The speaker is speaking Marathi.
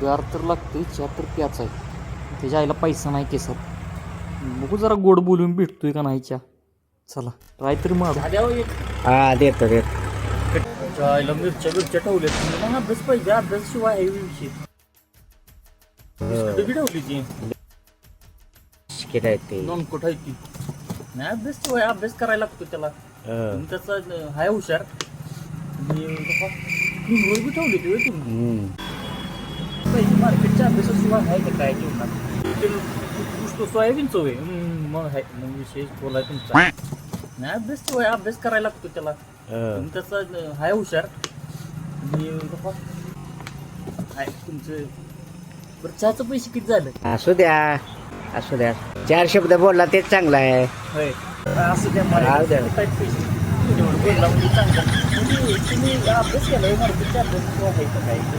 गार तर लागते चहा तर प्याच आहे त्याच्या आईला पैसा नाही केसर बघू जरा गोड बोलून भेटतोय का नाही चहा चला ट्राय तरी मार हा देतो देतो आईला मिरच्या बिरच्या ठेवल्या मग अभ्यास पाहिजे अभ्यासशिवाय आहे विषय ठेवली ती किती आहे ते नॉनकोट आहे ती नाही अभ्यास शिवाय अभ्यास करायला लागतो त्याला त्याचा हाय हुशार बी ठेवली ती तुम्ही पैसे मार्केटच्या अभ्यासाशिवाय आहे का काय जेवणात सोयाबीनचं होय मग आहे मग विशेष बोलाय तुमचा नाही अभ्यास शिवाय अभ्यास करायला लागतो त्याला त्याचा हाय हुशार हाय तुमचं बरं चहाचं पैसे किती झालं असू द्या 4 शब्द बोलला तेच चांगलं आहे होय असं द्या मला पैसे बोलला म्हणजे चांगला म्हणजे तुम्ही अभ्यास केला मार्केटच्या अभ्यास आहे का काय